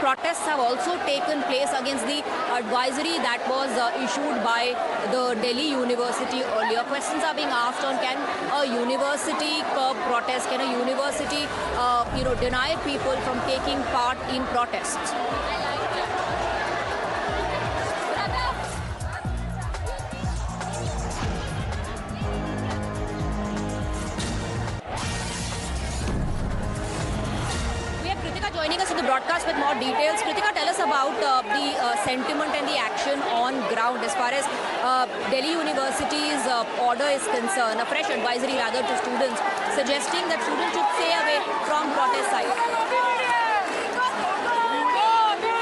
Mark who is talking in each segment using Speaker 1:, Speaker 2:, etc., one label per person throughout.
Speaker 1: protests have also taken place against the advisory that was issued by the Delhi University earlier. Questions are being asked on, can a university curb protest, can a university deny people from taking part in protests? Joining us in the broadcast with more details. Kritika, tell us about the sentiment and the action on ground as far as Delhi University's order is concerned. A fresh advisory rather to students suggesting that students should stay away from protest sites.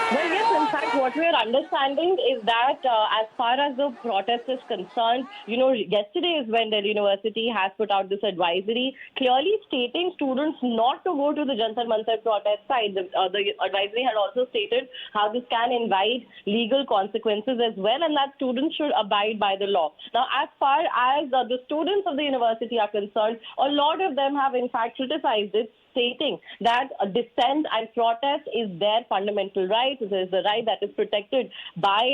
Speaker 2: Well, yes, in fact, what we are understanding is that as far as the protest is concerned, yesterday is when Delhi University has put out this advisory clearly stating students not to go to the Jantar Mantar protest site. The advisory had also stated how this can invite legal consequences as well, and that students should abide by the law. Now, as far as the students of the university are concerned, a lot of them have in fact criticized it, stating that dissent and protest is their fundamental right. It is the right that is protected by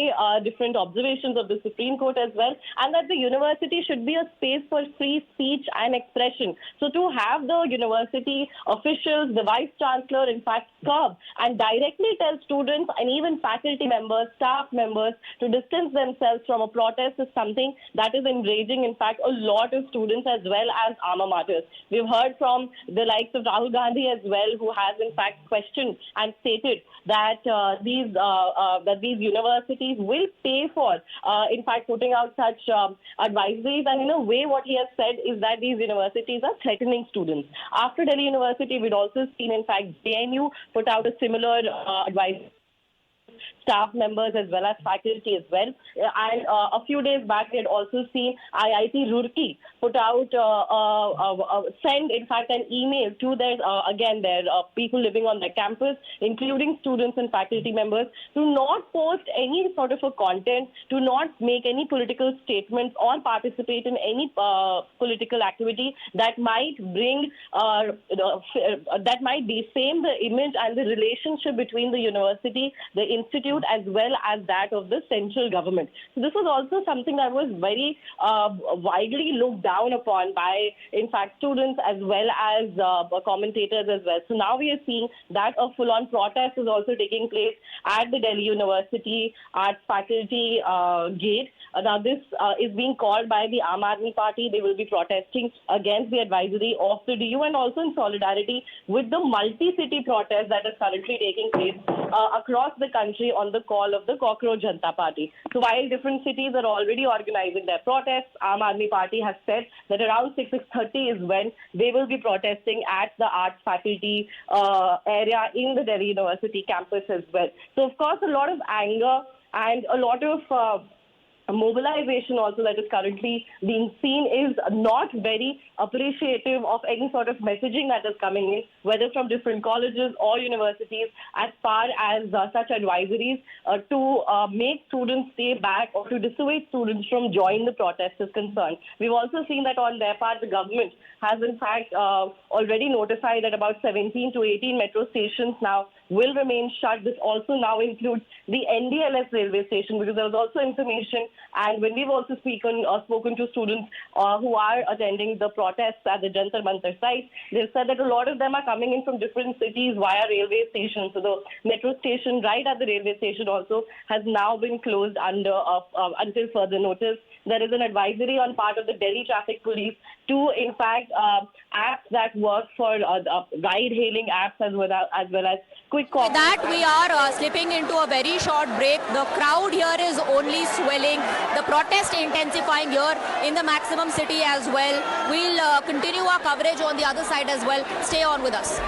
Speaker 2: different observations of the Supreme Court as well, and that the university should be a space for free speech and expression. So to have the university officials, the Vice Chancellor, in fact, curb and directly tell students and even faculty members, staff members to distance themselves from a protest is something that is enraging, in fact, a lot of students as well as alma maters. We've heard from the likes of Rahul Gandhi as well, who has in fact questioned and stated that these universities will pay for, in fact, putting out such advisories. And in a way, what he has said is that these universities are threatening students. After Delhi University, we'd also seen, in fact, JNU put out a similar advice. Staff members as well as faculty as well. And a few days back, we had also seen IIT Roorkee put out, send in fact an email to their people living on their campus, including students and faculty members, to not post any sort of a content, to not make any political statements or participate in any political activity that might bring, that might defame the image and the relationship between the university, the institute, as well as that of the central government. So this was also something that was very widely looked down upon by, in fact, students as well as commentators as well. So now we are seeing that a full-on protest is also taking place at the Delhi University Arts Faculty gate. Now this is being called by the Aam Aadmi Party. They will be protesting against the advisory of the DU and also in solidarity with the multi-city protest that is currently taking place across the country on the call of the Cockroach Janata Party. So while different cities are already organizing their protests, Aam Aadmi Party has said that around 6:30 is when they will be protesting at the arts faculty area in the Delhi University campus as well. So of course a lot of anger and a lot of mobilization also that is currently being seen is not very appreciative of any sort of messaging that is coming in, whether from different colleges or universities, as far as such advisories to make students stay back or to dissuade students from joining the protest is concerned. We've also seen that on their part, the government has in fact already notified that about 17 to 18 metro stations now will remain shut. This also now includes the NDLS railway station, because there was also information, and when we've also spoken to students who are attending the protests at the Jantar Mantar site, they've said that a lot of them are coming in from different cities via railway stations. So the metro station right at the railway station also has now been closed until further notice. There is an advisory on part of the Delhi Traffic Police to, in fact, apps that work for ride-hailing apps as well as quick commerce.
Speaker 1: With that, we are slipping into a very short break. The crowd here is only swelling. The protest intensifying here in the Maximum City as well. We'll continue our coverage on the other side as well. Stay on with us.